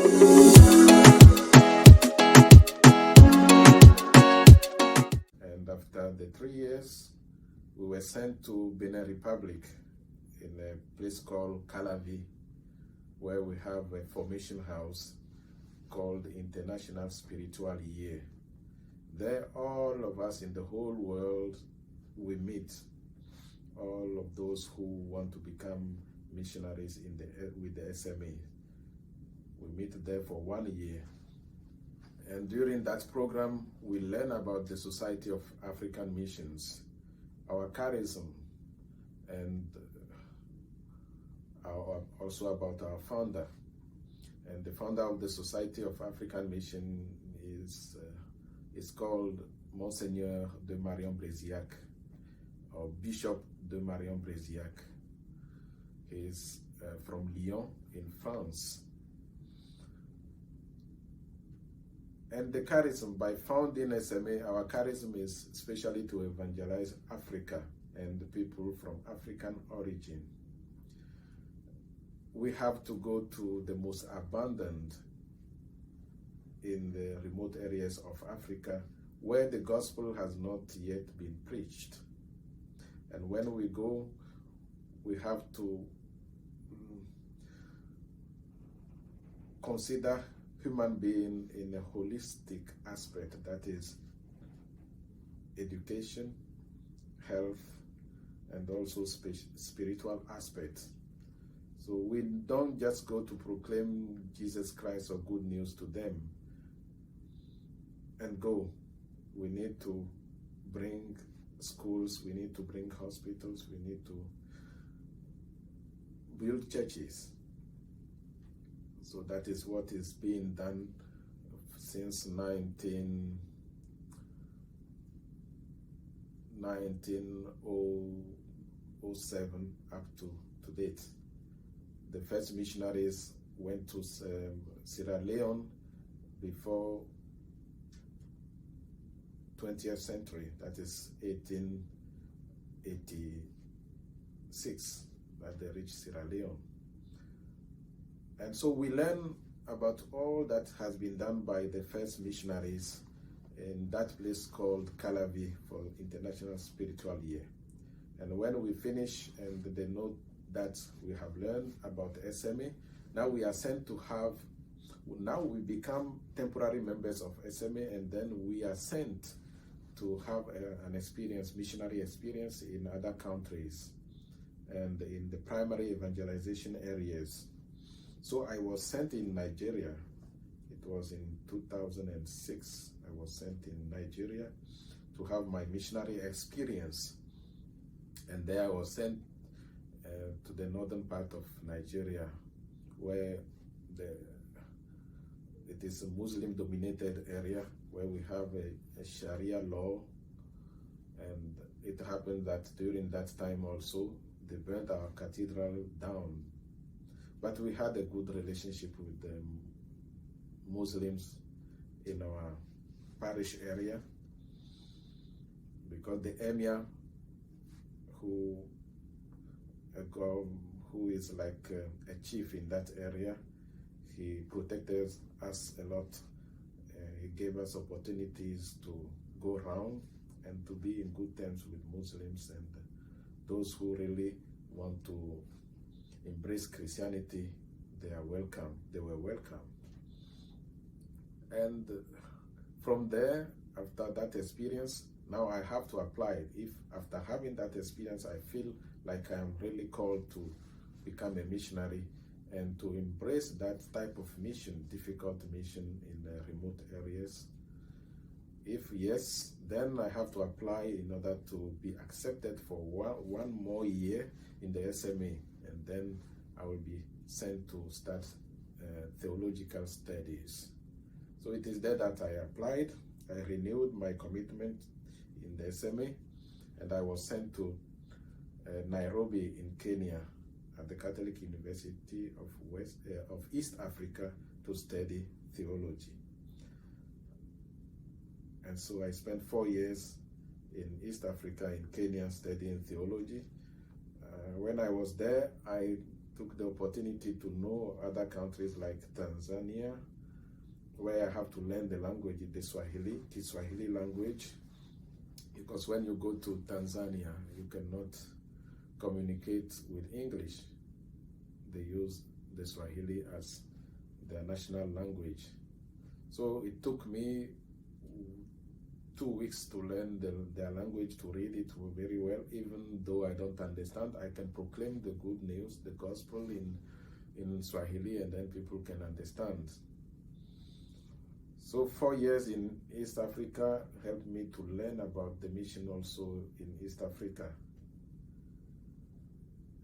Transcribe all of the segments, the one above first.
And after the 3 years, we were sent to Benin Republic in a place called Calavi, where we have a formation house called International Spiritual Year. There, all of us in the whole world, we meet, all of those who want to become missionaries with the SMA. We meet there for 1 year. And during that program, we learn about the Society of African Missions, our charism, and also about our founder. And the founder of the Society of African Mission is called Monseigneur de Marion Bréziac, or Bishop de Marion Bréziac. He is from Lyon in France. And the charism, by founding SMA, our charism is especially to evangelize Africa and the people from African origin. We have to go to the most abandoned in the remote areas of Africa where the gospel has not yet been preached. And when we go, we have to consider human being in a holistic aspect, that is education, health, and also spiritual aspects. So we don't just go to proclaim Jesus Christ or good news to them and go. We need to bring schools, we need to bring hospitals, we need to build churches. So that is what is being done since 1907 up to date. The first missionaries went to Sierra Leone before 20th century, that is 1886, that they reached Sierra Leone. And so we learn about all that has been done by the first missionaries in that place called Calavi for International Spiritual Year. And when we finish and they know that we have learned about SMA, now we are sent to now we become temporary members of SMA, and then we are sent to have an experience, missionary experience in other countries and in the primary evangelization areas. So I was sent in Nigeria. It was in 2006. I was sent in Nigeria to have my missionary experience. And there I was sent to the northern part of Nigeria, where it is a Muslim-dominated area, where we have a Sharia law. And it happened that during that time also, they burnt our cathedral down. But we had a good relationship with the Muslims in our parish area, because the emir, who is like a chief in that area, he protected us a lot. He gave us opportunities to go around and to be in good terms with Muslims, and those who really want to embrace Christianity, they are welcome. They were welcome. And from there, after that experience, now I have to apply. If after having that experience, I feel like I am really called to become a missionary and to embrace that type of mission, difficult mission in remote areas. If yes, then I have to apply in order to be accepted for one more year in the SMA, and then I will be sent to start theological studies. So it is there that I applied. I renewed my commitment in the SMA, and I was sent to Nairobi in Kenya at the Catholic University of East Africa to study theology. And so I spent 4 years in East Africa, in Kenya, studying theology. When I was there, I took the opportunity to know other countries like Tanzania, where I have to learn the language, the Swahili language, because when you go to Tanzania, you cannot communicate with English. They use the Swahili as their national language. So it took me 2 weeks to learn their language, to read it very well. Even though I don't understand, I can proclaim the good news, the gospel in Swahili, and then people can understand. So 4 years in East Africa helped me to learn about the mission also in East Africa.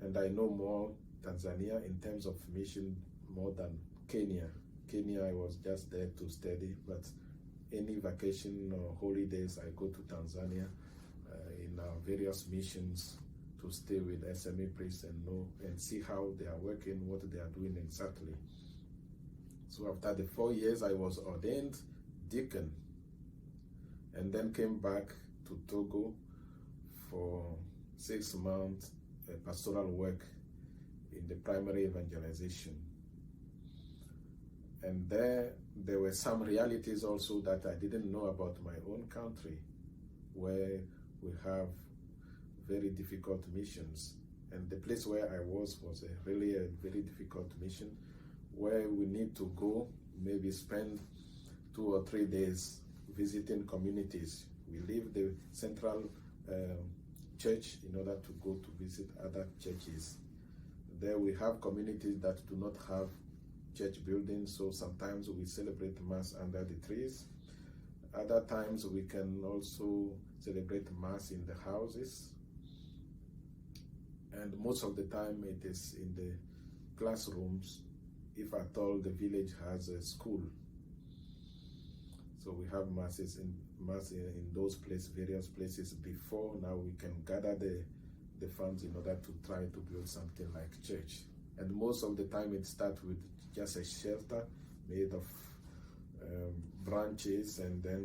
And I know more Tanzania in terms of mission more than Kenya. Kenya, I was just there to study, but any vacation or holidays, I go to Tanzania in our various missions to stay with SMA priests and know and see how they are working, what they are doing exactly. So after the 4 years, I was ordained deacon, and then came back to Togo for 6 months pastoral work in the primary evangelization. And there were some realities also that I didn't know about my own country, where we have very difficult missions. And the place where I was really a very difficult mission, where we need to go, maybe spend 2 or 3 days visiting communities. We leave the central church in order to go to visit other churches. There we have communities that do not have church buildings, so sometimes we celebrate Mass under the trees. Other times we can also celebrate Mass in the houses. And most of the time it is in the classrooms, if at all the village has a school. So we have masses in those places, various places before. Now we can gather the funds in order to try to build something like church. And most of the time it starts with just a shelter made of branches, and then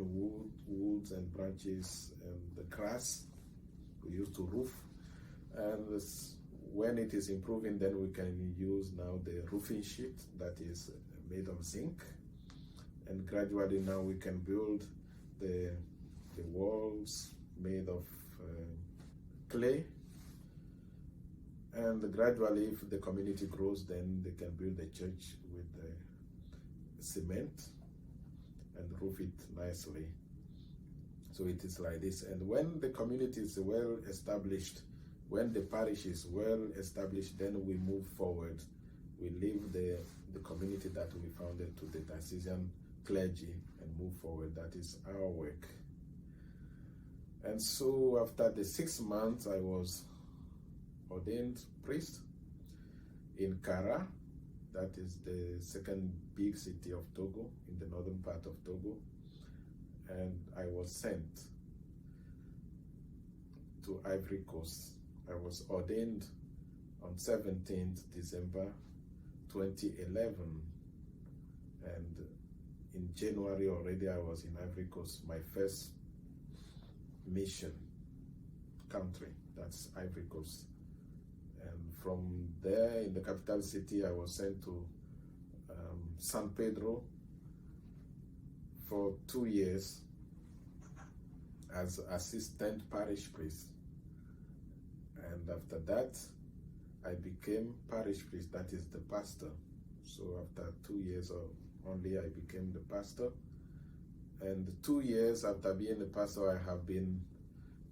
woods and branches and the grass we use to roof. And when it is improving, then we can use now the roofing sheet that is made of zinc. And gradually now we can build the walls made of clay. And gradually, if the community grows, then they can build a church with cement and roof it nicely. So it is like this. And when the community is well established, when the parish is well established, then we move forward. We leave the community that we founded to the diocesan clergy and move forward. That is our work. And so after the 6 months, I was ordained priest in Kara. That is the second big city of Togo, in the northern part of Togo. And I was sent to Ivory Coast. I was ordained on 17th December 2011. And in January already I was in Ivory Coast, my first mission country, that's Ivory Coast. And from there, in the capital city, I was sent to San Pedro for 2 years as assistant parish priest. And after that, I became parish priest, that is the pastor. So after 2 years only, I became the pastor. And 2 years after being the pastor, I have been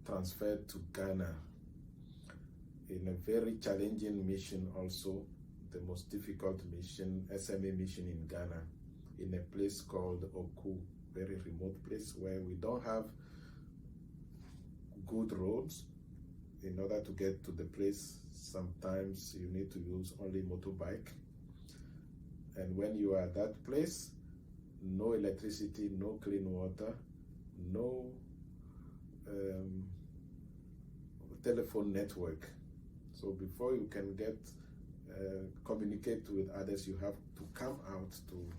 transferred to Ghana in a very challenging mission also, the most difficult mission, SMA mission in Ghana, in a place called Oku, very remote place where we don't have good roads. In order to get to the place, sometimes you need to use only motorbike. And when you are at that place, no electricity, no clean water, no telephone network. So before you can communicate with others, you have to come out to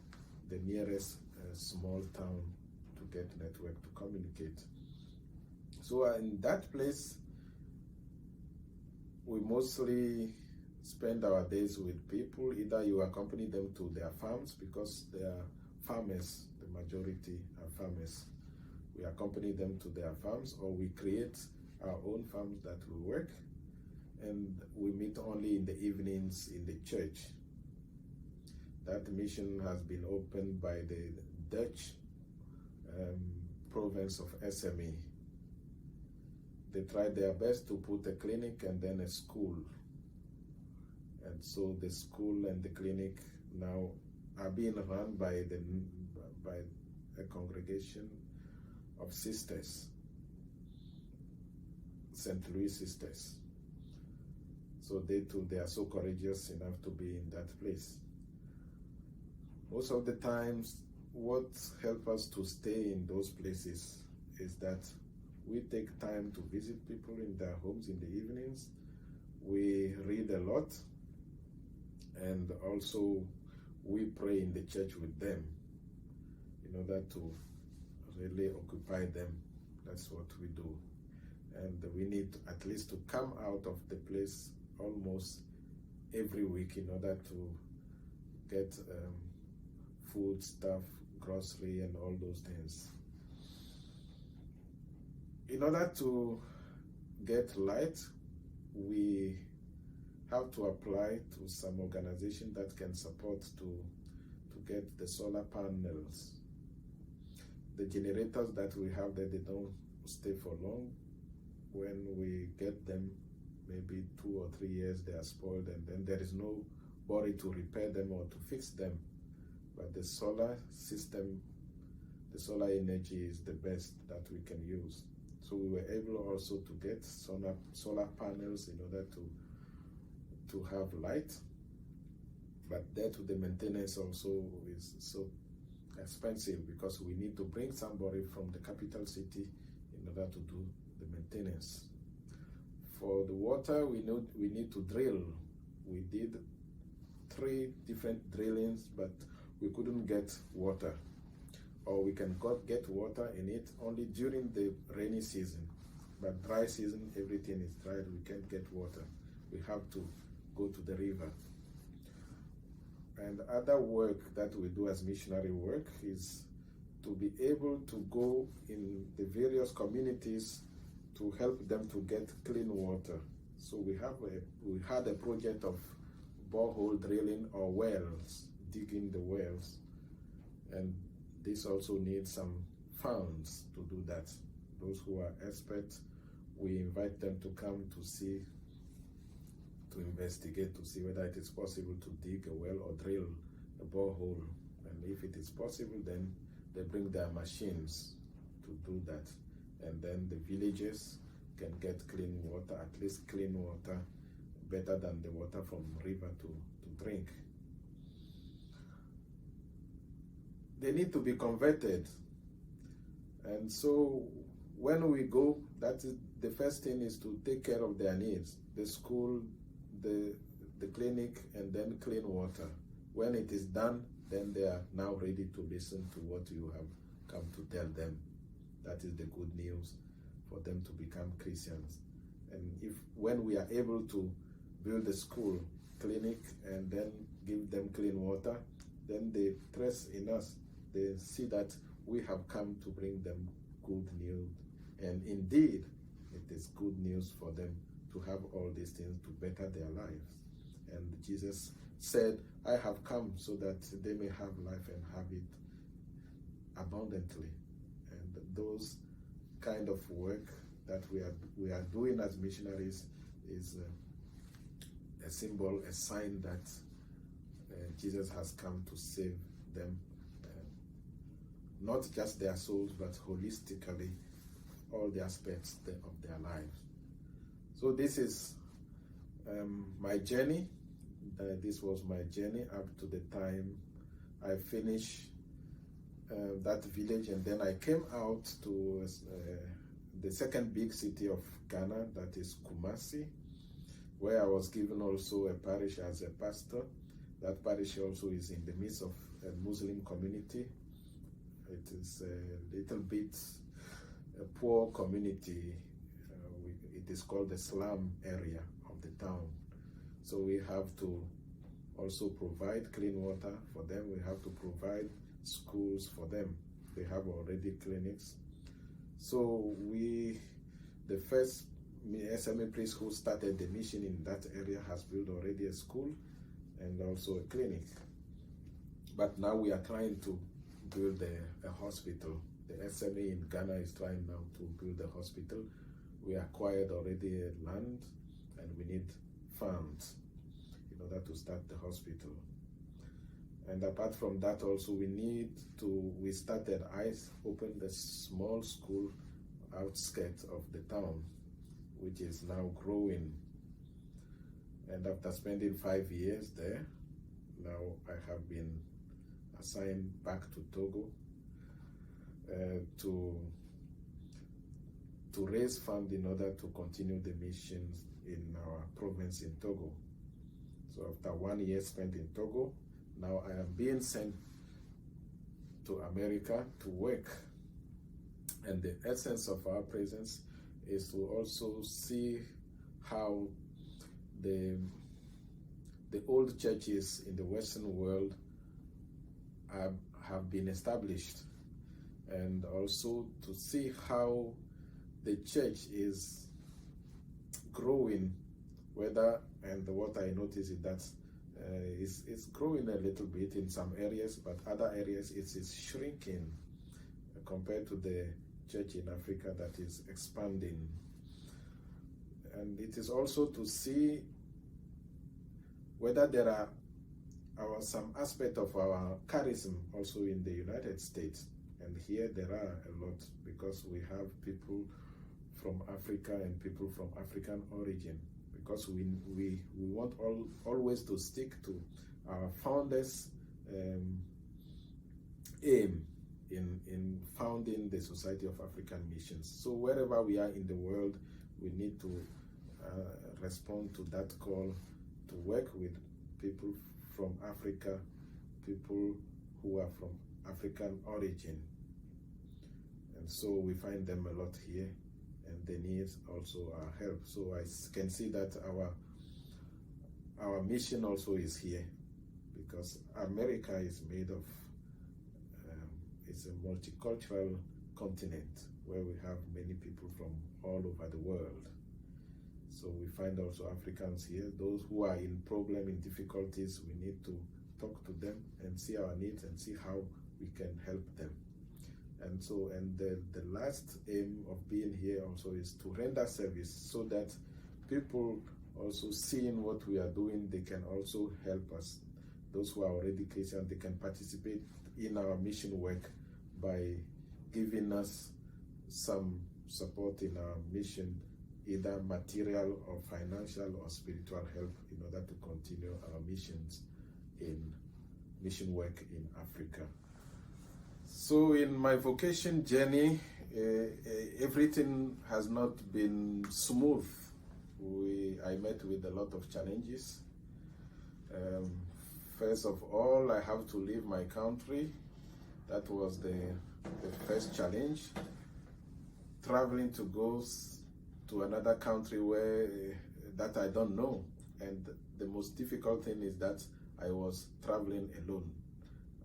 the nearest small town to get network to communicate. So in that place, we mostly spend our days with people. Either you accompany them to their farms, because they are farmers, the majority are farmers. We accompany them to their farms, or we create our own farms that we work, and we meet only in the evenings in the church. That mission has been opened by the Dutch province of SME. They tried their best to put a clinic and then a school. And so the school and the clinic now are being run by a congregation of sisters, St. Louis sisters. So they too, they are so courageous enough to be in that place. Most of the times, what helps us to stay in those places is that we take time to visit people in their homes in the evenings. We read a lot, and also we pray in the church with them in order to really occupy them. That's what we do. And we need at least to come out of the place almost every week in order to get food, stuff, grocery, and all those things. In order to get light, we have to apply to some organization that can support to get the solar panels. The generators that we have there, they don't stay for long. When we get them, maybe 2 or 3 years, they are spoiled, and then there is nobody to repair them or to fix them. But the solar system, the solar energy is the best that we can use. So we were able also to get solar panels in order to have light. But that the maintenance also is so expensive, because we need to bring somebody from the capital city in order to do the maintenance. For the water, we need to drill. We did 3 different drillings, but we couldn't get water. Or we can get water in it only during the rainy season. But dry season, everything is dried, we can't get water. We have to go to the river. And other work that we do as missionary work is to be able to go in the various communities to help them to get clean water. So we had a project of borehole drilling or wells, digging the wells, and this also needs some funds to do that. Those who are experts, we invite them to come to see, to investigate, to see whether it is possible to dig a well or drill a borehole. And if it is possible, then they bring their machines to do that. And then the villagers can get clean water, at least clean water, better than the water from river to drink. They need to be converted. And so when we go, that is the first thing, is to take care of their needs. The school, the clinic, and then clean water. When it is done, then they are now ready to listen to what you have come to tell them. That is the good news for them to become Christians. And when we are able to build a school, clinic, and then give them clean water, then they trust in us. They see that we have come to bring them good news. And indeed, it is good news for them to have all these things to better their lives. And Jesus said, I have come so that they may have life and have it abundantly. And those kind of work that we are doing as missionaries is a symbol, a sign that Jesus has come to save them, not just their souls, but holistically all the aspects of their lives. So this is my journey. This was my journey up to the time I finished that village, and then I came out to the second big city of Ghana, that is Kumasi, where I was given also a parish as a pastor. That parish also is in the midst of a Muslim community. It is a little bit a poor community. It is called the slum area of the town. So we have to also provide clean water for them. We have to provide schools for them. They have already clinics. So the first SMA priest who started the mission in that area has built already a school and also a clinic. But now we are trying to build a hospital. The SMA in Ghana is trying now to build a hospital. We acquired already land and we need funds in order to start the hospital. And apart from that also we started opened a small school outskirts of the town, which is now growing. And after spending 5 years there, now I have been assigned back to Togo to raise funds in order to continue the missions in our province in Togo. So after 1 year spent in Togo, now I am being sent to America to work. And the essence of our presence is to also see how the old churches in the Western world have been established, and also to see how the church is growing, and what I notice is that it's growing a little bit in some areas, but other areas it is shrinking compared to the church in Africa that is expanding. And it is also to see whether there are some aspect of our charism also in the United States. And here there are a lot, because we have people from Africa and people from African origin, because we want always to stick to our founders' aim in founding the Society of African Missions. So wherever we are in the world, we need to respond to that call to work with people from Africa, people who are from African origin. And so we find them a lot here, and they need also our help. So I can see that our mission also is here, because America is made of, it's a multicultural continent where we have many people from all over the world. So we find also Africans here. Those who are in problem, in difficulties, we need to talk to them and see our needs and see how we can help them. And so, the last aim of being here also is to render service, so that people also seeing what we are doing, they can also help us. Those who are already Christian, they can participate in our mission work by giving us some support in our mission, either material or financial or spiritual help, in order to continue our missions in mission work in Africa. So in my vocation journey, everything has not been smooth. I met with a lot of challenges. First of all, I have to leave my country. That was the first challenge. Traveling to go to another country that I don't know. And the most difficult thing is that I was traveling alone.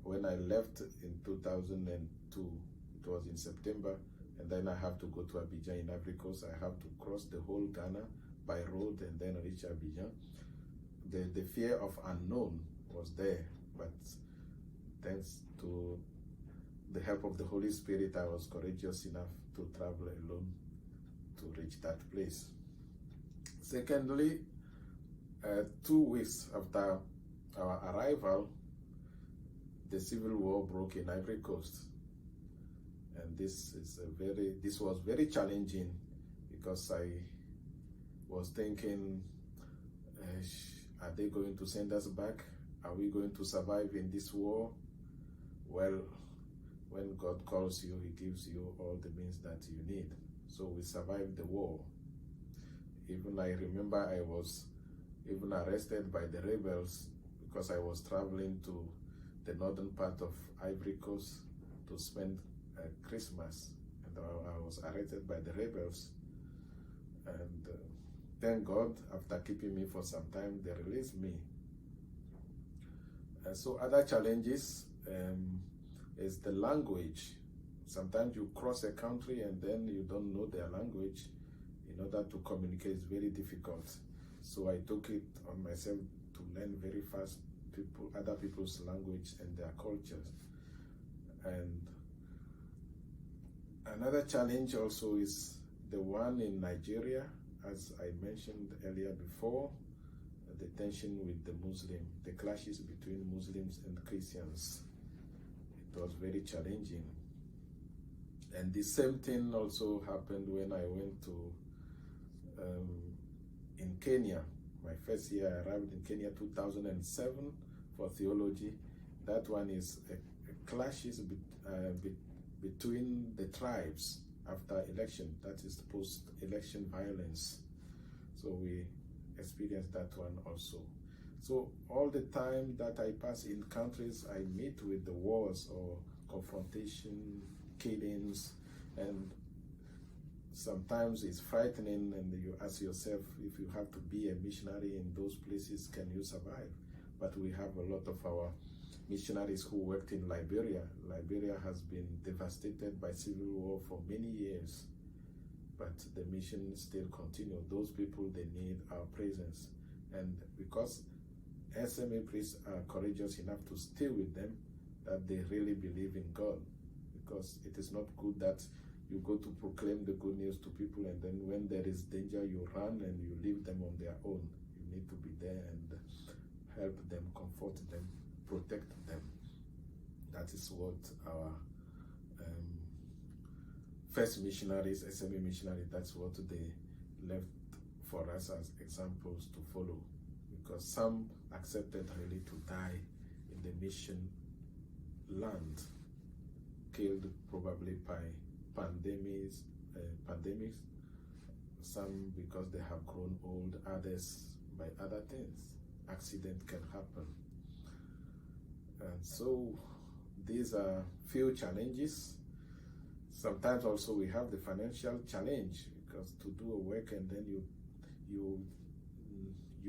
When I left in 2002, it was in September, and then I have to go to Abidjan in Ivory Coast. I have to cross the whole Ghana by road and then reach Abidjan. The fear of unknown was there, but thanks to the help of the Holy Spirit, I was courageous enough to travel alone to reach that place. Secondly, 2 weeks after our arrival, the civil war broke in Ivory Coast, and this was very challenging, because I was thinking, are they going to send us back? Are we going to survive in this war? Well, when God calls you, He gives you all the means that you need. So we survived the war. Even I remember I was even arrested by the rebels, because I was traveling to the northern part of Ivory Coast to spend Christmas, and I was arrested by the rebels, and thank God, after keeping me for some time, they released me. So other challenges is the language. Sometimes you cross a country and then you don't know their language. In order to communicate, it's very difficult. So I took it on myself to learn very fast other people's language and their cultures. And another challenge also is the one in Nigeria, as I mentioned earlier before, the tension with the Muslim, the clashes between Muslims and Christians. It was very challenging. And the same thing also happened when I went to in Kenya. My first year, I arrived in Kenya 2007 for theology. That one is clashes between the tribes after election. That is post-election violence. So we experienced that one also. So all the time that I pass in countries, I meet with the wars or confrontation, killings, and sometimes it's frightening, and you ask yourself, if you have to be a missionary in those places, can you survive? But we have a lot of our missionaries who worked in Liberia. Liberia has been devastated by civil war for many years, but the mission still continues. Those people, they need our presence. And because SMA priests are courageous enough to stay with them, that they really believe in God. Because it is not good that you go to proclaim the good news to people, and then when there is danger, you run and you leave them on their own. You need to be there and help them, comfort them, protect them. That is what our first missionaries, SMA missionaries, that's what they left for us as examples to follow. Because some accepted really to die in the mission land, killed probably by pandemics, some because they have grown old, others by other things. Accident can happen. And so these are few challenges. Sometimes also we have the financial challenge, because to do a work and then you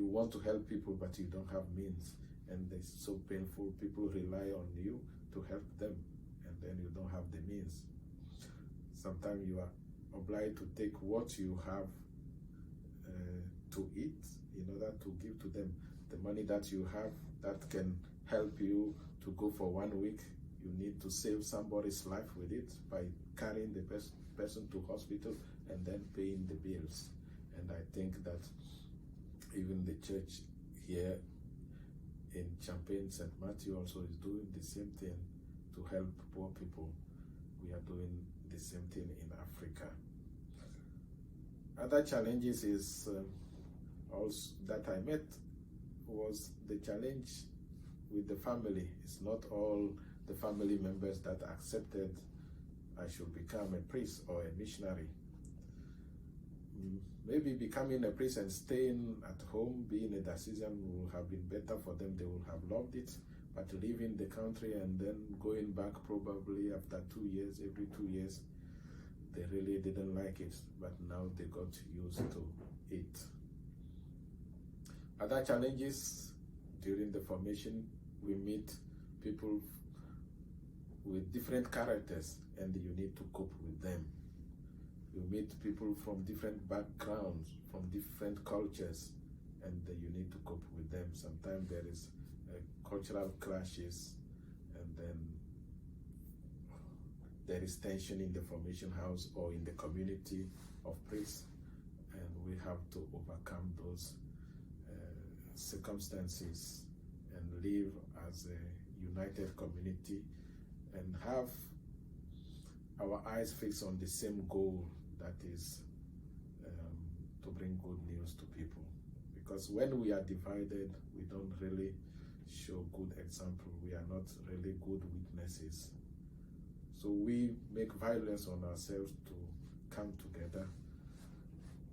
want to help people but you don't have means, and it's so painful. People rely on you to help them and then you don't have the means. Sometimes you are obliged to take what you have to eat in order to give to them. The money that you have that can help you to go for 1 week, you need to save somebody's life with it by carrying the person to hospital and then paying the bills. And I think that even the church here in Champagne, St. Matthew also is doing the same thing to help poor people. We are doing the same thing in Africa. Other challenges is also that I met was the challenge with the family. It's not all the family members that accepted I should become a priest or a missionary. Maybe becoming a priest and staying at home, being a decision, would have been better for them. They would have loved it. But leaving the country and then going back probably after 2 years, every 2 years, they really didn't like it. But now they got used to it. Other challenges during the formation, we meet people with different characters and you need to cope with them. You meet people from different backgrounds, from different cultures, and you need to cope with them. Sometimes there is cultural clashes, and then there is tension in the formation house or in the community of priests, and we have to overcome those circumstances and live as a united community and have our eyes fixed on the same goal, that is to bring good news to people. Because when we are divided, we don't really show good example. We are not really good witnesses. So we make violence on ourselves to come together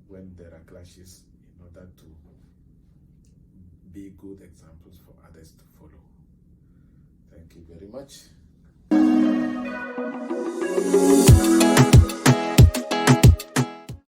when there are clashes in order to be good examples for others to follow. Thank you very much.